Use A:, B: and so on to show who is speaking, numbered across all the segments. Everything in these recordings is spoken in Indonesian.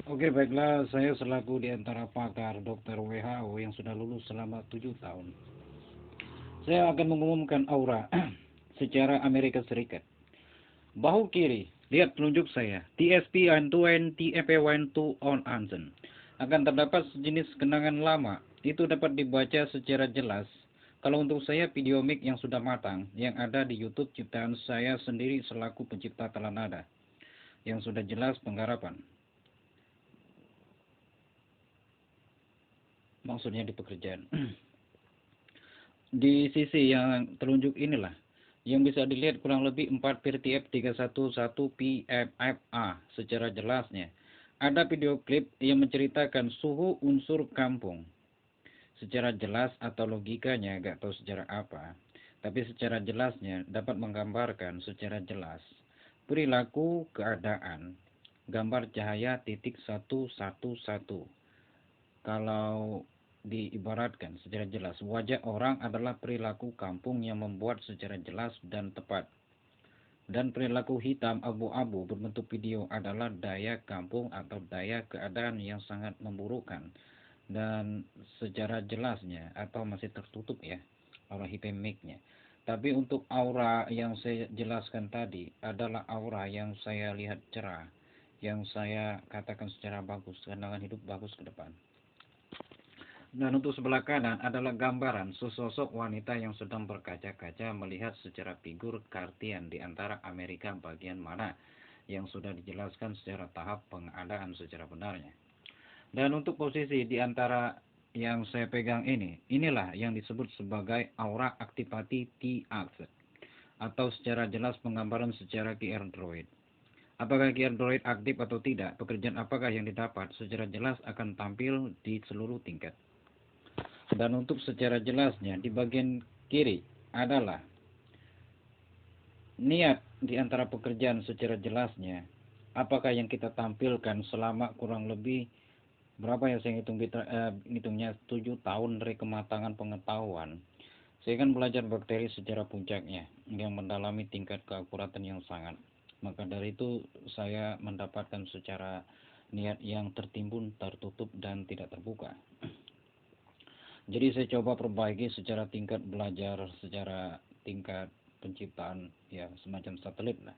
A: Oke, baiklah, saya selaku di antara pakar dokter WHO yang sudah lulus selama 7 tahun. Saya akan mengumumkan aura secara Amerika Serikat. Bahu kiri, lihat telunjuk saya. TSP 120 TEP 12 on Hansen. Akan terdapat sejenis kenangan lama. Itu dapat dibaca secara jelas. Kalau untuk saya video mic yang sudah matang, yang ada di YouTube ciptaan saya sendiri selaku pencipta telanada, yang sudah jelas penggarapan. Maksudnya di pekerjaan. Di sisi yang telunjuk inilah yang bisa dilihat kurang lebih 4 PRTF 311 PFFA secara jelasnya. Ada video klip yang menceritakan suhu unsur kampung. Secara jelas atau logikanya gak tahu secara apa, tapi secara jelasnya dapat menggambarkan secara jelas perilaku keadaan gambar cahaya titik 111. Kalau diibaratkan secara jelas, wajah orang adalah perilaku kampung yang membuat secara jelas dan tepat. Dan perilaku hitam abu-abu berbentuk video adalah daya kampung atau daya keadaan yang sangat memburukkan. Dan secara jelasnya atau masih tertutup ya aura hipemiknya. Tapi untuk aura yang saya jelaskan tadi adalah aura yang saya lihat cerah, yang saya katakan secara bagus, kenangan hidup bagus ke depan. Dan untuk sebelah kanan adalah gambaran sesosok wanita yang sedang berkaca-kaca melihat secara figur Kartian di antara Amerika bagian mana yang sudah dijelaskan secara tahap pengadaan secara benarnya. Dan untuk posisi di antara yang saya pegang ini, inilah yang disebut sebagai aura aktivati T-Ax atau secara jelas penggambaran secara QR Droid. Apakah QR Droid aktif atau tidak, pekerjaan apakah yang didapat secara jelas akan tampil di seluruh tingkat. Dan untuk secara jelasnya di bagian kiri adalah niat di antara pekerjaan secara jelasnya. Apakah yang kita tampilkan selama kurang lebih berapa ya, saya hitungnya 7 tahun dari kematangan pengetahuan. Saya kan belajar bakteri secara puncaknya yang mendalami tingkat keakuratan yang sangat. Maka dari itu saya mendapatkan secara niat yang tertimbun, tertutup dan tidak terbuka. Jadi saya coba perbaiki secara tingkat belajar, secara tingkat penciptaan ya semacam satelit lah.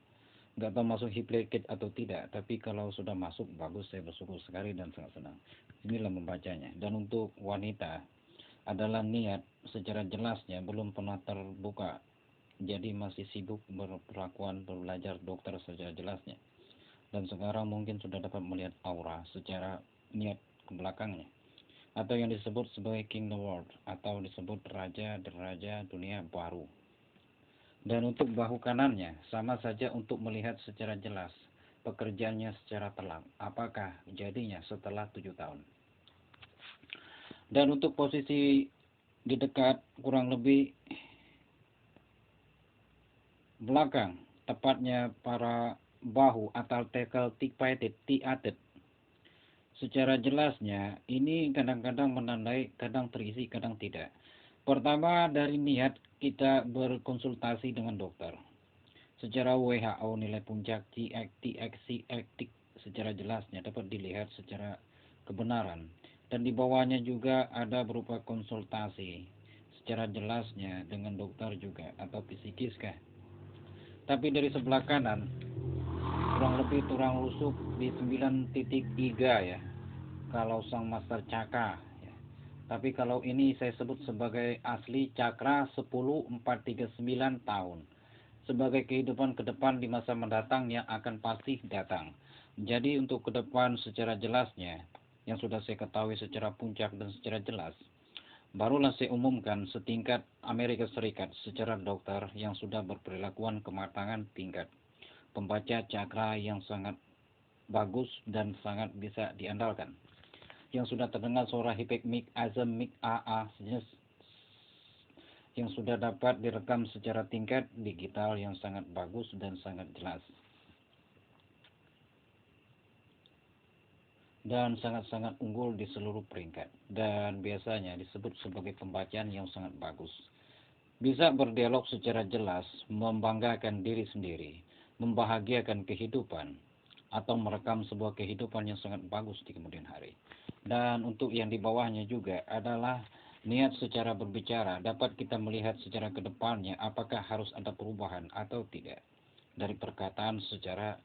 A: Nggak tahu masuk hiplikit atau tidak, tapi kalau sudah masuk bagus, saya bersyukur sekali dan sangat senang. Inilah membacanya. Dan untuk wanita adalah niat secara jelasnya belum pernah terbuka. Jadi masih sibuk berperakuan belajar dokter secara jelasnya. Dan sekarang mungkin sudah dapat melihat aura secara niat ke belakangnya, atau yang disebut sebagai King the World atau disebut raja dunia baru. Dan untuk bahu kanannya sama saja untuk melihat secara jelas pekerjaannya secara telak, apakah jadinya setelah 7 tahun. Dan untuk posisi di dekat kurang lebih belakang, tepatnya para bahu atau tekel tikpaitit tiatet. Secara jelasnya, ini kadang-kadang menandai, kadang terisi, kadang tidak. Pertama, dari niat kita berkonsultasi dengan dokter. Secara WHO nilai puncak TXC secara jelasnya dapat dilihat secara kebenaran. Dan di bawahnya juga ada berupa konsultasi secara jelasnya dengan dokter juga atau psikis kah. Tapi dari sebelah kanan, kurang lebih tulang rusuk di 9.3 ya, kalau sang master cakra ya. Tapi kalau ini saya sebut sebagai asli cakra 10439 tahun, sebagai kehidupan ke depan di masa mendatang yang akan pasti datang. Jadi untuk ke depan secara jelasnya yang sudah saya ketahui secara puncak dan secara jelas, barulah saya umumkan setingkat Amerika Serikat secara dokter yang sudah berperilakuan kematangan tingkat pembaca cakra yang sangat bagus dan sangat bisa diandalkan, yang sudah terdengar suara hipekmik, azemik, AA sejenis, yang sudah dapat direkam secara tingkat digital yang sangat bagus dan sangat jelas, dan sangat-sangat unggul di seluruh peringkat, dan biasanya disebut sebagai pembacaan yang sangat bagus. Bisa berdialog secara jelas, membanggakan diri sendiri, membahagiakan kehidupan, atau merekam sebuah kehidupan yang sangat bagus di kemudian hari. Dan untuk yang di bawahnya juga adalah niat secara berbicara. Dapat kita melihat secara ke depannya apakah harus ada perubahan atau tidak. Dari perkataan secara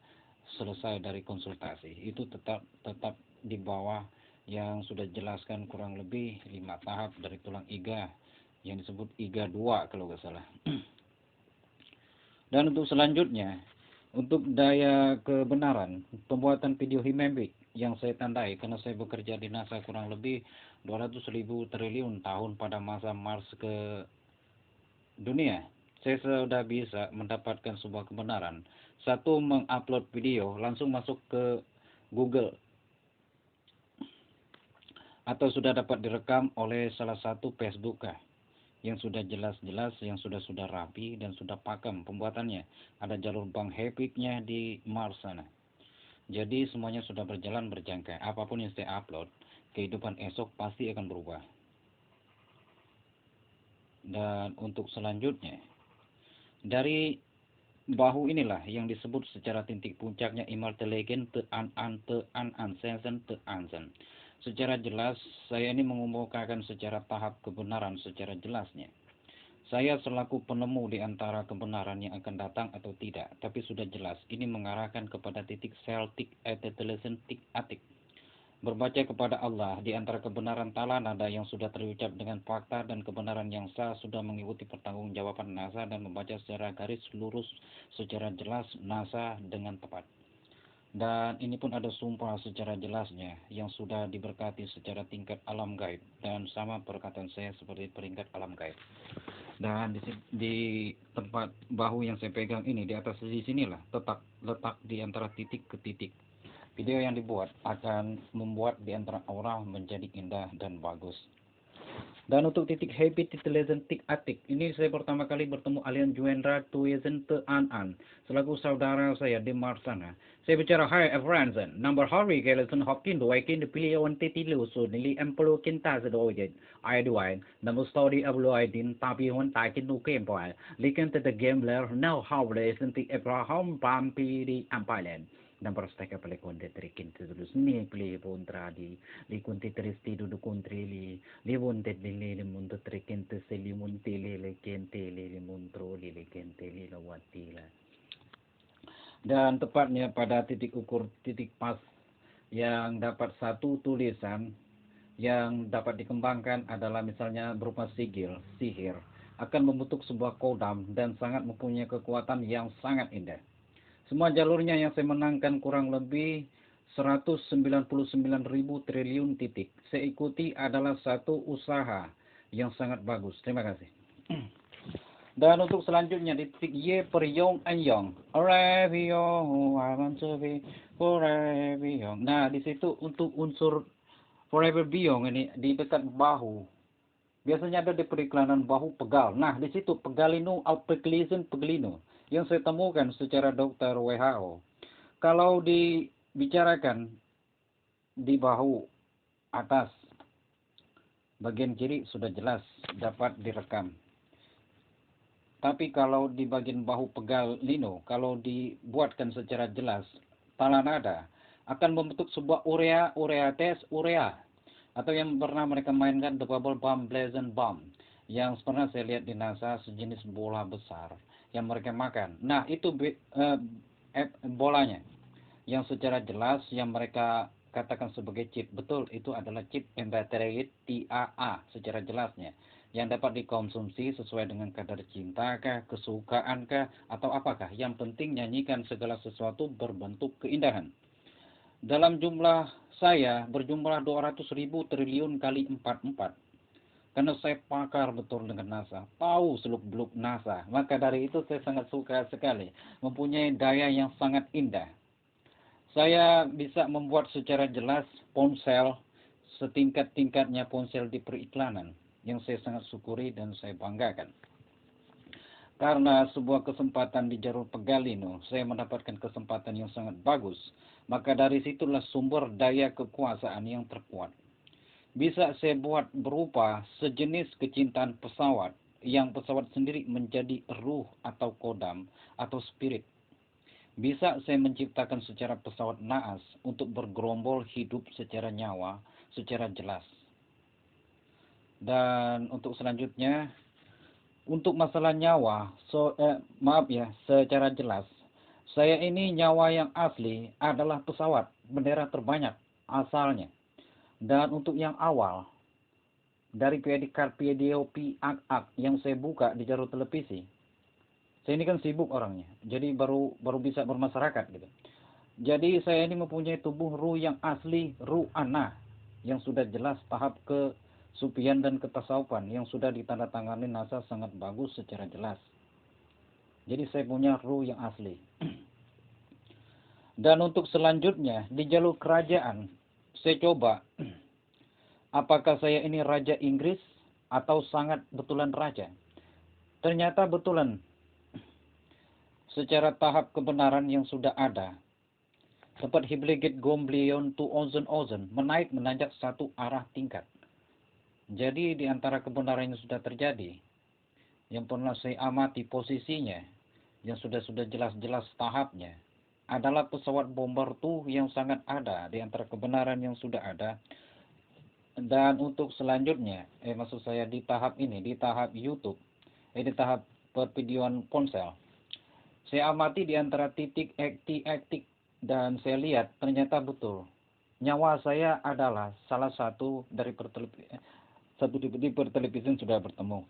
A: selesai dari konsultasi. Itu tetap di bawah yang sudah jelaskan kurang lebih 5 tahap dari tulang iga yang disebut iga 2 kalau nggak salah. Dan untuk selanjutnya, untuk daya kebenaran, pembuatan video Himembik yang saya tandai karena saya bekerja di NASA kurang lebih 200.000 triliun tahun pada masa Mars ke dunia. Saya sudah bisa mendapatkan sebuah kebenaran. Satu, mengupload video langsung masuk ke Google atau sudah dapat direkam oleh salah satu Facebook yang sudah jelas-jelas, yang sudah rapi dan sudah pakem pembuatannya. Ada jalur bank Hepiknya di Mars sana. Jadi semuanya sudah berjalan berjangka. Apapun yang saya upload, kehidupan esok pasti akan berubah. Dan untuk selanjutnya, dari bahu inilah yang disebut secara titik puncaknya immortalegen te an sensen te ansen. Secara jelas, saya ini mengemukakan secara tahap kebenaran secara jelasnya. Saya selaku penemu di antara kebenaran yang akan datang atau tidak, tapi sudah jelas ini mengarahkan kepada titik sel tik etetelesen tik atik. Berbaca kepada Allah di antara kebenaran tala nada yang sudah terucap dengan fakta dan kebenaran yang sah sudah mengikuti pertanggungjawaban NASA dan membaca secara garis lurus secara jelas NASA dengan tepat. Dan ini pun ada sumpah secara jelasnya yang sudah diberkati secara tingkat alam gaib dan sama perkataan saya seperti peringkat alam gaib. Dan di tempat bahu yang saya pegang ini di atas di sinilah letak di antara titik ke titik. Video yang dibuat akan membuat di antara aura menjadi indah dan bagus. Dan untuk titik happy tik atik, ini saya pertama kali bertemu Alian Juendra Tuyezen Te An selaku saudara saya di Mars sana. Saya bicara, "Hi friends, number hari kailan hopkin doaikin dipilih on titilu so nili emplo kinta sa dojen. I duain, namu story ablo din tapi hon takin no kempoal. Liken to the gambler now how isn't the Abraham Pampi di Ampalen. Dan perstaka pala konde trikin tulus ni pli pontra di kunti tristi du kontri li wonte li mundo trikin te seli monte le kente li montro li kente li lawati la. Dan tepatnya pada titik ukur titik pas yang dapat satu tulisan yang dapat dikembangkan adalah misalnya berupa sigil, sihir, akan membentuk sebuah kodam dan sangat mempunyai kekuatan yang sangat indah. Semua jalurnya yang saya menangkan kurang lebih 199.000 triliun titik. Saya ikuti adalah satu usaha yang sangat bagus. Terima kasih. Dan untuk selanjutnya di titik Y per Yong and Yong. Nah, di situ untuk unsur forever beyond ini di dekat bahu. Biasanya ada di periklanan bahu pegal. Nah, di situ pegalino pegalino yang saya temukan secara dokter WHO. Kalau dibicarakan di bahu atas bagian kiri sudah jelas dapat direkam. Tapi kalau di bagian bahu pegal lino, kalau dibuatkan secara jelas, tala nada akan membentuk sebuah urea atau yang pernah mereka mainkan the bubble bomb, blazing bomb, yang pernah saya lihat di NASA sejenis bola besar yang mereka makan. Nah, itu bolanya yang secara jelas yang mereka katakan sebagai chip. Betul, itu adalah chip embattered TAA secara jelasnya yang dapat dikonsumsi sesuai dengan kadar cinta kah, kesukaan kah, atau apakah. Yang penting nyanyikan segala sesuatu berbentuk keindahan. Dalam jumlah saya berjumlah 200.000 triliun kali 44. Karena saya pakar betul dengan NASA, tahu seluk-beluk NASA. Maka dari itu saya sangat suka sekali, mempunyai daya yang sangat indah. Saya bisa membuat secara jelas ponsel setingkat-tingkatnya ponsel di periklanan, yang saya sangat syukuri dan saya banggakan. Karena sebuah kesempatan di jalur pegalino, saya mendapatkan kesempatan yang sangat bagus. Maka dari situlah sumber daya kekuasaan yang terkuat. Bisa saya buat berupa sejenis kecintaan pesawat, yang pesawat sendiri menjadi ruh atau kodam atau spirit. Bisa saya menciptakan secara pesawat naas untuk bergerombol hidup secara nyawa, secara jelas. Dan untuk selanjutnya, untuk masalah nyawa, maaf ya, secara jelas, saya ini nyawa yang asli adalah pesawat bendera terbanyak asalnya. Dan untuk yang awal, dari predikat video piak-ak yang saya buka di jalur televisi, saya ini kan sibuk orangnya, jadi baru bisa bermasyarakat gitu. Jadi saya ini mempunyai tubuh ruh yang asli, ruh ana, yang sudah jelas tahap kesufian dan ketasawufan yang sudah ditandatangani NASA sangat bagus secara jelas. Jadi saya punya ruh yang asli. Dan untuk selanjutnya di jalur kerajaan, saya coba apakah saya ini raja Inggris atau sangat betulan raja. Ternyata betulan secara tahap kebenaran yang sudah ada. Dapat Hibligit Gomblion to Ozen menaik menanjak satu arah tingkat. Jadi di antara kebenaran yang sudah terjadi, yang pernah saya amati posisinya, yang sudah jelas-jelas tahapnya, adalah pesawat bomber tuh yang sangat ada di antara kebenaran yang sudah ada. Dan untuk selanjutnya, maksud saya di tahap ini, di tahap YouTube, di tahap pervideoan ponsel, saya amati di antara titik ektik dan saya lihat ternyata betul. Nyawa saya adalah salah satu dari di pertelevisian sudah bertemu.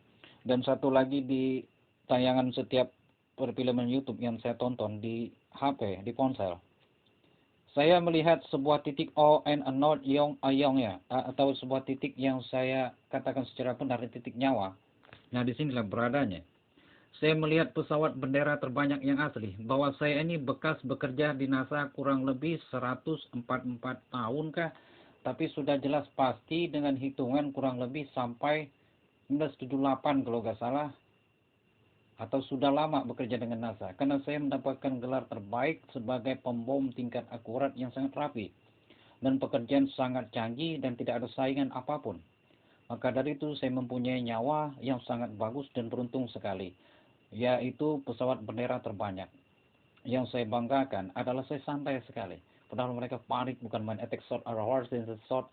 A: Dan satu lagi di tayangan setiap perfilman YouTube yang saya tonton di HP, di ponsel. Saya melihat sebuah titik O and a not yong ya, atau sebuah titik yang saya katakan secara benar titik nyawa. Nah, disinilah beradanya. Saya melihat pesawat bendera terbanyak yang asli, bahwa saya ini bekas bekerja di NASA kurang lebih 144 tahun kah, tapi sudah jelas pasti dengan hitungan kurang lebih sampai 1978 kalau nggak salah, atau sudah lama bekerja dengan NASA, karena saya mendapatkan gelar terbaik sebagai pembom tingkat akurat yang sangat rapi, dan pekerjaan sangat canggih dan tidak ada saingan apapun. Maka dari itu saya mempunyai nyawa yang sangat bagus dan beruntung sekali, yaitu pesawat bendera terbanyak. Yang saya banggakan adalah saya santai sekali. Padahal mereka panik bukan main attack short hours and short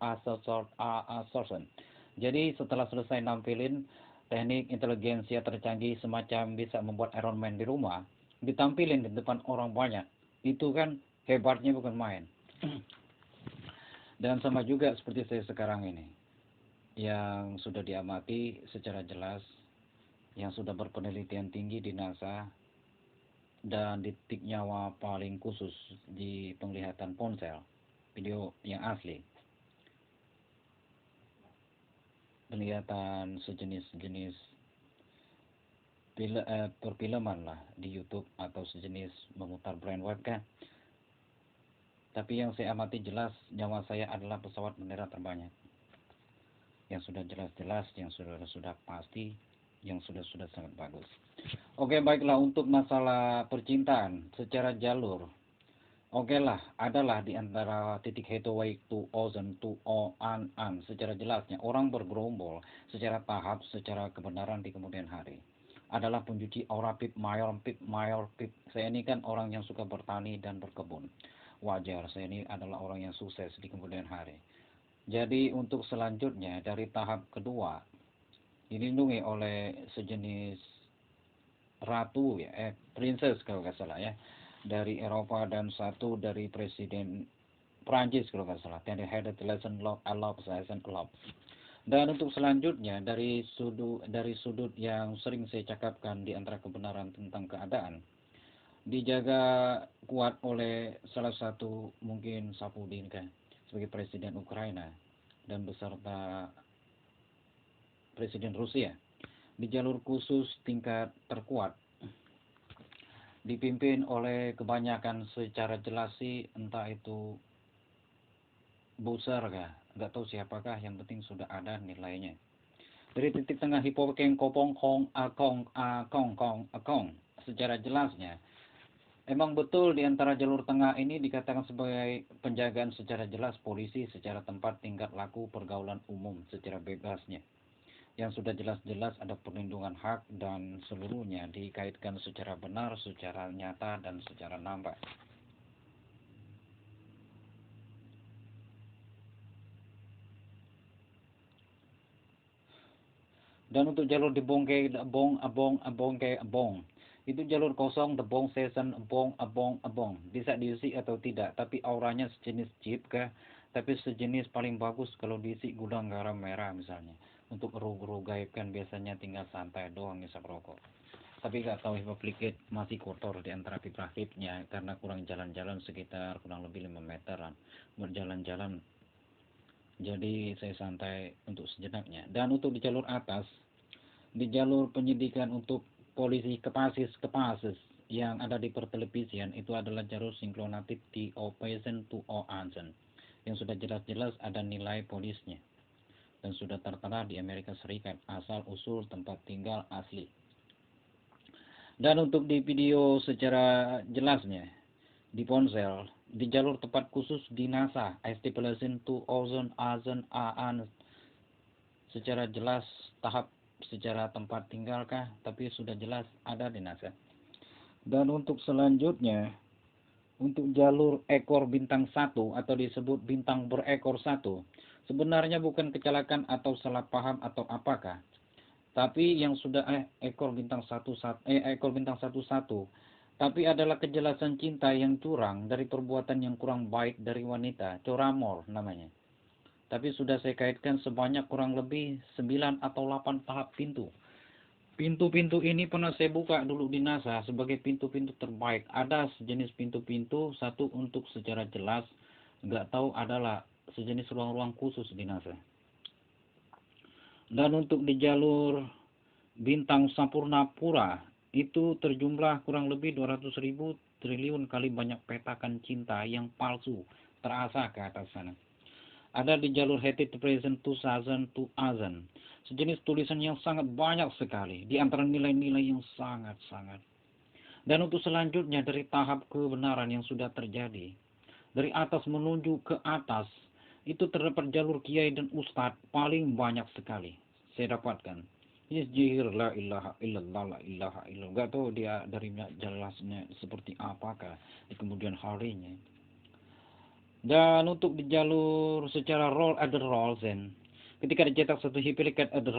A: assertion. Jadi setelah selesai nampilin teknik inteligensia tercanggih semacam bisa membuat Iron Man di rumah, ditampilin di depan orang banyak. Itu kan hebatnya bukan main. Dan sama juga seperti saya sekarang ini, yang sudah diamati secara jelas, yang sudah berpenelitian tinggi di NASA, dan di titik nyawa paling khusus di penglihatan ponsel, video yang asli. Penglihatan sejenis-jenis perfilman lah di YouTube atau sejenis memutar blind webcam. Tapi yang saya amati jelas nyawa saya adalah pesawat bendera terbanyak. Yang sudah jelas-jelas, yang sudah pasti, yang sudah sangat bagus. Oke, baiklah untuk masalah percintaan secara jalur. Oke lah, adalah di antara titik Hathaway to Ozen to an secara jelasnya orang bergerombol secara tahap, secara kebenaran di kemudian hari. Adalah pencuci aura pip mayor. Saya ini kan orang yang suka bertani dan berkebun. Wajar, saya ini adalah orang yang sukses di kemudian hari. Jadi untuk selanjutnya dari tahap kedua, dilindungi oleh sejenis ratu ya, princess kalau nggak salah ya, dari Eropa, dan satu dari presiden Prancis kalau nggak salah. Dan had a lesson love, I love, love. Dan untuk selanjutnya dari sudut yang sering saya cakapkan di antara kebenaran tentang keadaan, dijaga kuat oleh salah satu mungkin Sapudin kan sebagai presiden Ukraina dan beserta presiden Rusia di jalur khusus tingkat terkuat, dipimpin oleh kebanyakan secara jelas sih, entah itu Buser kah, nggak tahu siapakah, yang penting sudah ada nilainya. Dari titik tengah Hipokeng Kopong Kong Akong secara jelasnya, emang betul di antara jalur tengah ini dikatakan sebagai penjagaan secara jelas polisi secara tempat tingkat laku pergaulan umum secara bebasnya. yang sudah jelas-jelas ada perlindungan hak dan seluruhnya dikaitkan secara benar, secara nyata, dan secara nampak. Dan untuk jalur di Bongke, Abong, itu jalur kosong, Debong Season, Abong, bisa diisi atau tidak, tapi auranya sejenis jeep kah, tapi sejenis paling bagus kalau diisi gudang garam merah misalnya. Untuk ruh-ruh gaib kan biasanya tinggal santai doang ngisap rokok. Tapi nggak tahu Hipoplikit masih kotor di antara pipa-pipnya karena kurang jalan-jalan sekitar kurang lebih 5 meteran. Berjalan-jalan, jadi saya santai untuk sejenaknya. Dan untuk di jalur atas, di jalur penyidikan untuk polisi kepasis yang ada di pertelevisian, itu adalah jalur sinkronatif di Operation to Oansen yang sudah jelas-jelas ada nilai polisnya dan sudah tertera di Amerika Serikat, asal usul tempat tinggal asli. Dan untuk di video secara jelasnya di ponsel, di jalur tempat khusus di NASA, Stipulation 2000 AN secara jelas tahap secara tempat tinggalkah, tapi sudah jelas ada di NASA. Dan untuk selanjutnya, untuk jalur ekor bintang 1 atau disebut bintang berekor 1, sebenarnya bukan kecelakaan atau salah paham atau apakah, tapi yang sudah ekor bintang 1 tapi adalah kejelasan cinta yang curang dari perbuatan yang kurang baik dari wanita, coramor namanya. Tapi sudah saya kaitkan sebanyak kurang lebih 9 atau 8 tahap pintu. Pintu-pintu ini pernah saya buka dulu di NASA sebagai pintu-pintu terbaik. Ada sejenis pintu-pintu, satu untuk secara jelas, nggak tahu adalah sejenis ruang-ruang khusus di NASA. Dan untuk di jalur bintang Sampurnapura, itu terjumlah kurang lebih 200.000 triliun kali banyak petakan cinta yang palsu terasa ke atas sana. Ada di jalur Hetit Present 2000, sejenis tulisan yang sangat banyak sekali di antara nilai-nilai yang sangat-sangat. Dan untuk selanjutnya dari tahap kebenaran yang sudah terjadi, dari atas menuju ke atas, itu terdapat jalur kiai dan ustadz paling banyak sekali saya dapatkan. Jihir la ilaha illallah la ilaha illallah. Gak tahu dia dari jelasnya seperti apakah di kemudian harinya. Dan untuk di jalur secara roll ada Rolsen, ketika dicetak satu hiperlikat ada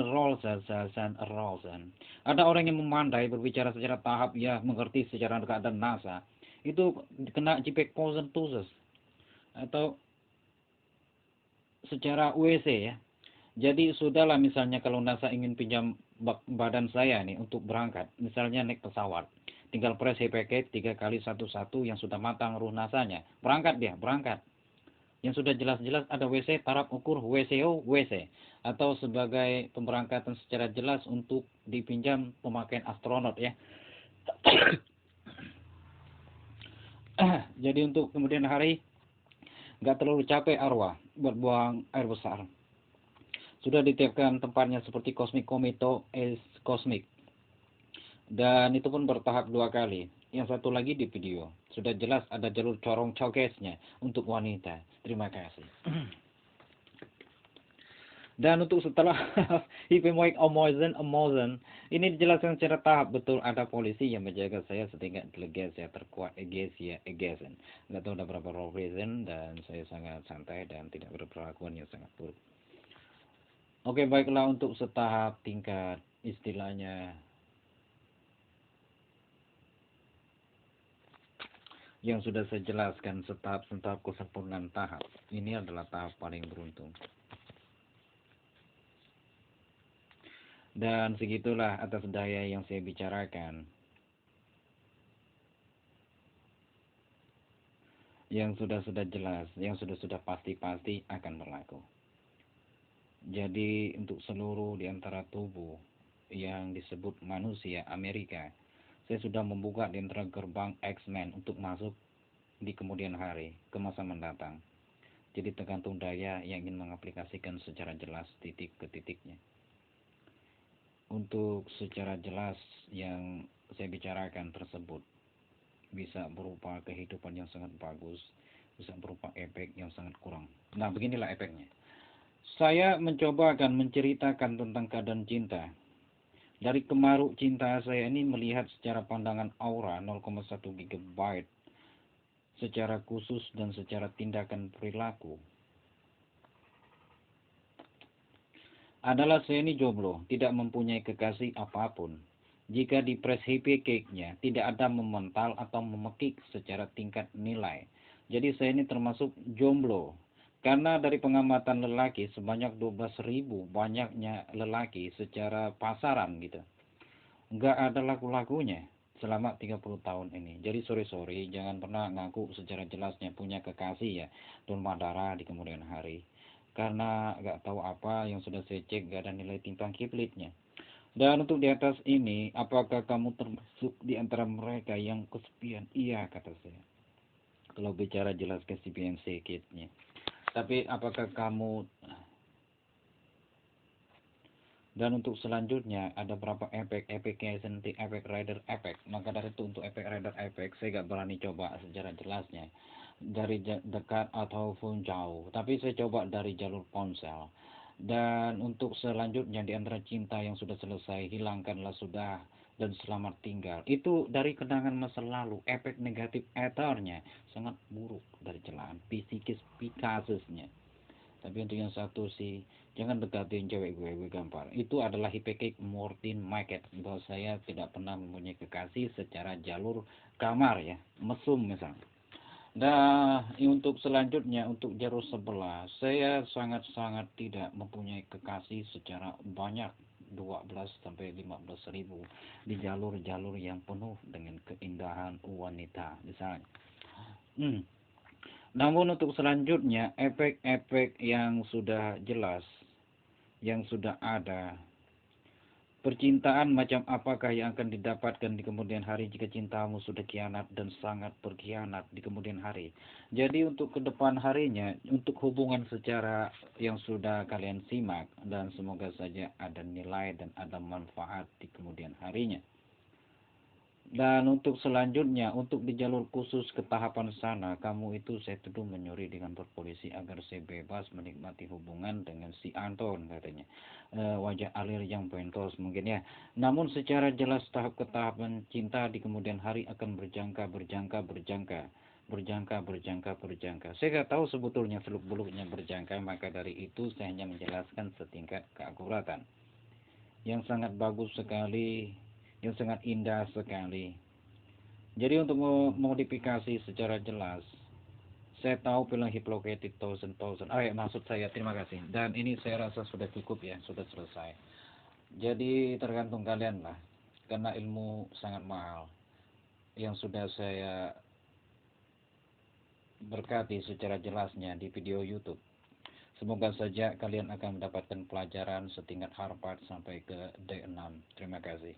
A: Rolsen, ada orang yang memandai berbicara secara tahap, ya mengerti secara keadaan NASA, itu kena JPEG Tuses atau secara WC ya. Jadi sudahlah, misalnya kalau NASA ingin pinjam badan saya nih untuk berangkat, misalnya naik pesawat, tinggal press paket 3 kali 1 yang sudah matang ruh NASA-nya. Berangkat dia, berangkat. Yang sudah jelas-jelas ada WC, taraf ukur WCO, WC. Atau sebagai pemberangkatan secara jelas untuk dipinjam pemakaian astronot ya. Jadi untuk kemudian hari, nggak terlalu capek arwah buat buang air besar. Sudah ditiapkan tempatnya seperti Cosmic Komito Cosmic. Dan itu pun bertahap 2 kali. Yang satu lagi di video. Sudah jelas ada jalur corong cokesnya untuk wanita. Terima kasih. Dan untuk setelah Hipemoik Omozen, ini dijelaskan secara tahap. Betul ada polisi yang menjaga saya sehingga delegasi saya terkuat Egesen. Nggak tahu ada berapa reason, dan saya sangat santai dan tidak berperlakuan yang sangat buruk. Oke, baiklah, untuk setahap tingkat istilahnya yang sudah saya jelaskan, setahap kesempurnaan tahap. Ini adalah tahap paling beruntung. Dan segitulah atas daya yang saya bicarakan. Yang sudah jelas, yang sudah pasti akan berlaku. Jadi untuk seluruh di antara tubuh yang disebut manusia Amerika, saya sudah membuka di antara gerbang X-Men untuk masuk di kemudian hari, ke masa mendatang. Jadi tergantung daya yang ingin mengaplikasikan secara jelas titik ke titiknya. Untuk secara jelas yang saya bicarakan tersebut bisa berupa kehidupan yang sangat bagus, bisa berupa efek yang sangat kurang. Nah, beginilah efeknya. Saya mencoba akan menceritakan tentang keadaan cinta. Dari kemaruk cinta saya ini melihat secara pandangan aura 0,1 GB secara khusus dan secara tindakan perilaku. Adalah saya ini jomblo, tidak mempunyai kekasih apapun. Jika di press happy cake-nya tidak ada memental atau memekik secara tingkat nilai. Jadi saya ini termasuk jomblo. Karena dari pengamatan lelaki sebanyak 12.000 banyaknya lelaki secara pasaran gitu. Nggak ada laku-lakunya selama 30 tahun ini. Jadi sorry, jangan pernah ngaku secara jelasnya punya kekasih ya. Don Madara di kemudian hari. Karena nggak tahu apa yang sudah saya cek nggak ada nilai timbang kiblatnya. Dan untuk di atas ini, apakah kamu termasuk di antara mereka yang kesepian? Iya, kata saya. Kalau bicara jelas kesepian sedikitnya. Tapi apakah kamu... Dan untuk selanjutnya ada berapa efek nanti efek rider efek. Maka dari itu untuk efek rider efek saya nggak berani coba secara jelasnya dari dekat ataupun jauh. Tapi saya coba dari jalur ponsel. Dan untuk selanjutnya di antara cinta yang sudah selesai hilangkanlah sudah dan selamat tinggal. Itu dari kenangan masa lalu. Efek negatif ethernya sangat buruk dari celaan psikis pikasesnya. Tapi untuk yang satu sih, jangan dekatin cewek gue gampang. Itu adalah Hipekik Mortin Market. Bahwa saya tidak pernah mempunyai kekasih secara jalur kamar ya, mesum misalnya. Nah, untuk selanjutnya untuk jalur sebelah, saya sangat-sangat tidak mempunyai kekasih secara banyak 12 sampai 15 ribu di jalur-jalur yang penuh dengan keindahan wanita misalnya. Hmm. Namun untuk selanjutnya efek-efek yang sudah jelas, yang sudah ada, percintaan macam apakah yang akan didapatkan di kemudian hari jika cintamu sudah kianat dan sangat berkhianat di kemudian hari. Jadi untuk ke depan harinya, untuk hubungan secara yang sudah kalian simak dan semoga saja ada nilai dan ada manfaat di kemudian harinya. Dan untuk selanjutnya, untuk di jalur khusus ke tahapan sana, kamu itu saya tuduh menyuri dengan berpolisi agar saya bebas menikmati hubungan dengan si Anton katanya. Wajah alir yang pentos mungkin ya. Namun secara jelas tahap ke tahapan cinta di kemudian hari akan berjangka. Saya nggak tahu sebetulnya seluk-beluknya berjangka, maka dari itu saya hanya menjelaskan setingkat keakuratan. Yang sangat bagus sekali, yang sangat indah sekali. Jadi untuk memodifikasi secara jelas, saya tahu film Hiplocated Thousand. Ya, maksud saya terima kasih. Dan ini saya rasa sudah cukup ya, sudah selesai. Jadi tergantung kalian lah, karena ilmu sangat mahal yang sudah saya berkati secara jelasnya di video YouTube. Semoga saja kalian akan mendapatkan pelajaran setingkat Harvard sampai ke D6. Terima kasih.